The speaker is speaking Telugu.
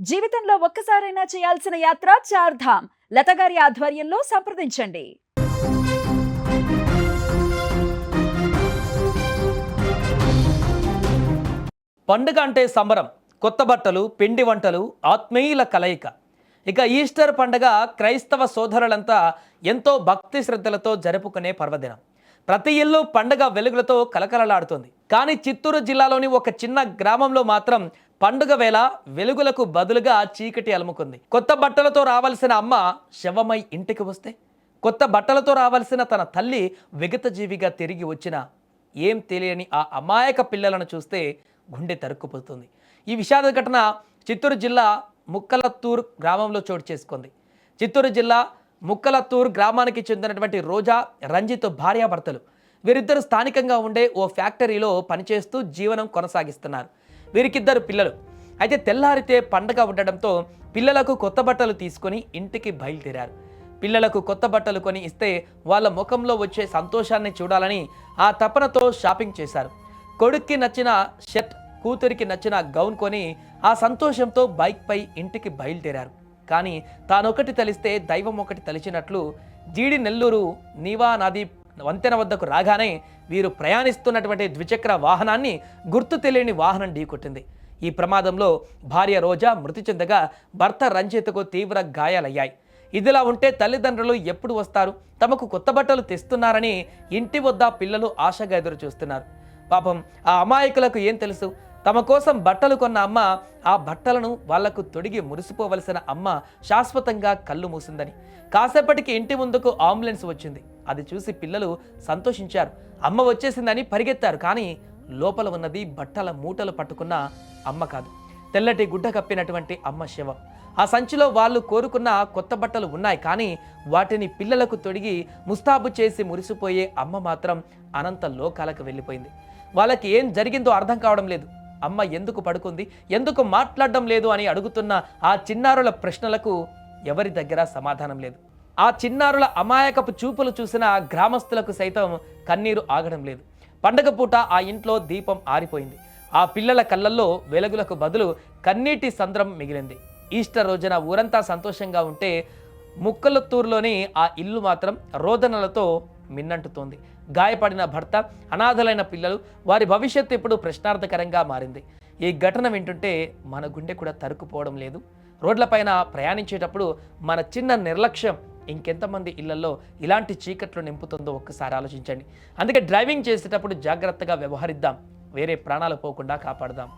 జీవితంలో ఒక్కసారైనా చేయాల్సిన యాత్ర చార్ధామ్. లతగారి ఆధ్వర్యంలో సంప్రదించండి. పండుగ అంటే సంబరం, కొత్త బట్టలు, పిండి వంటలు, ఆత్మీయుల కలయిక. ఇక ఈస్టర్ పండుగ క్రైస్తవ సోదరులంతా ఎంతో భక్తి శ్రద్ధలతో జరుపుకునే పర్వదినం. ప్రతి ఇల్లు పండుగ వెలుగులతో కలకలలాడుతుంది. కానీ చిత్తూరు జిల్లాలోని ఒక చిన్న గ్రామంలో మాత్రం పండుగ వేళ వెలుగులకు బదులుగా చీకటి అలుముకుంది. కొత్త బట్టలతో రావాల్సిన అమ్మ శవమై ఇంటికి వస్తే, కొత్త బట్టలతో రావాల్సిన తన తల్లి విగతజీవిగా తిరిగి వచ్చిన ఏం తెలియని ఆ అమాయక పిల్లలను చూస్తే గుండె తరుక్కుపోతుంది. ఈ విషాద ఘటన చిత్తూరు జిల్లా ముక్కలత్తూరు గ్రామంలో చోటు చేసుకుంది. చిత్తూరు జిల్లా ముక్కలత్తూరు గ్రామానికి చెందినటువంటి రోజా, రంజిత్ భార్యాభర్తలు. వీరిద్దరు స్థానికంగా ఉండే ఓ ఫ్యాక్టరీలో పనిచేస్తూ జీవనం కొనసాగిస్తున్నారు. వీరికిద్దరు పిల్లలు. అయితే తెల్లారితే పండగ ఉండడంతో పిల్లలకు కొత్త బట్టలు తీసుకొని ఇంటికి బయలుదేరారు. పిల్లలకు కొత్త బట్టలు కొని ఇస్తే వాళ్ళ ముఖంలో వచ్చే సంతోషాన్ని చూడాలని ఆ తపనతో షాపింగ్ చేశారు. కొడుక్కి నచ్చిన షర్ట్, కూతురికి నచ్చిన గౌన్ కొని ఆ సంతోషంతో బైక్పై ఇంటికి బయలుదేరారు. కానీ తానొకటి తలిస్తే దైవం ఒకటి తలిచినట్లు జీడి నెల్లూరు నీవా నది వంతెన వద్దకు రాగానే వీరు ప్రయాణిస్తున్నటువంటి ద్విచక్ర వాహనాన్ని గుర్తు తెలియని వాహనం ఢీకొట్టింది. ఈ ప్రమాదంలో భార్య రోజా మృతి చెందగా భర్త రంజిత్కు తీవ్ర గాయాలయ్యాయి. ఇదిలా ఉంటే తల్లిదండ్రులు ఎప్పుడు వస్తారు, తమకు కొత్త బట్టలు తెస్తున్నారని ఇంటి వద్ద పిల్లలు ఆశగా ఎదురు చూస్తున్నారు. పాపం ఆ అమాయకులకు ఏం తెలుసు, తమ కోసం బట్టలు కొన్న అమ్మ ఆ బట్టలను వాళ్లకు తొడిగి మురిసిపోవలసిన అమ్మ శాశ్వతంగా కళ్ళు మూసిందని. కాసేపటికి ఇంటి ముందుకు అంబులెన్స్ వచ్చింది. అది చూసి పిల్లలు సంతోషించారు. అమ్మ వచ్చేసిందని పరిగెత్తారు. కానీ లోపల ఉన్నది బట్టల మూటలు పట్టుకున్న అమ్మ కాదు, తెల్లటి గుడ్డ కప్పినటువంటి అమ్మ శవం. ఆ సంచిలో వాళ్ళు కోరుకున్న కొత్త బట్టలు ఉన్నాయి, కానీ వాటిని పిల్లలకు తొడిగి ముస్తాబు చేసి మురిసిపోయే అమ్మ మాత్రం అనంత లోకాలకు వెళ్ళిపోయింది. వాళ్ళకి ఏం జరిగిందో అర్థం కావడం లేదు. అమ్మ ఎందుకు పడుకుంది, ఎందుకు మాట్లాడడం లేదు అని అడుగుతున్న ఆ చిన్నారుల ప్రశ్నలకు ఎవరి దగ్గర సమాధానం లేదు. ఆ చిన్నారుల అమాయకపు చూపులు చూసిన గ్రామస్తులకు సైతం కన్నీరు ఆగడం లేదు. పండగ పూట ఆ ఇంట్లో దీపం ఆరిపోయింది. ఆ పిల్లల కళ్ళల్లో వెలుగులకు బదులు కన్నీటి సంద్రం మిగిలింది. ఈస్టర్ రోజున ఊరంతా సంతోషంగా ఉంటే ముక్కలత్తూరులోని ఆ ఇల్లు మాత్రం రోదనలతో మిన్నంటుతోంది. గాయపడిన భర్త, అనాథలైన పిల్లలు, వారి భవిష్యత్తు ఇప్పుడు ప్రశ్నార్థకరంగా మారింది. ఈ ఘటన వింటుంటే మన గుండె కూడా తరుక్కుపోవడం లేదు. రోడ్లపైన ప్రయాణించేటప్పుడు మన చిన్న నిర్లక్ష్యం ఇంకెంతమంది ఇళ్లలో ఇలాంటి చీకట్లు నింపుతుందో ఒక్కసారి ఆలోచించండి. అందుకే డ్రైవింగ్ చేసేటప్పుడు జాగ్రత్తగా వ్యవహరిద్దాం, వేరే ప్రాణాలు పోకుండా కాపాడదాం.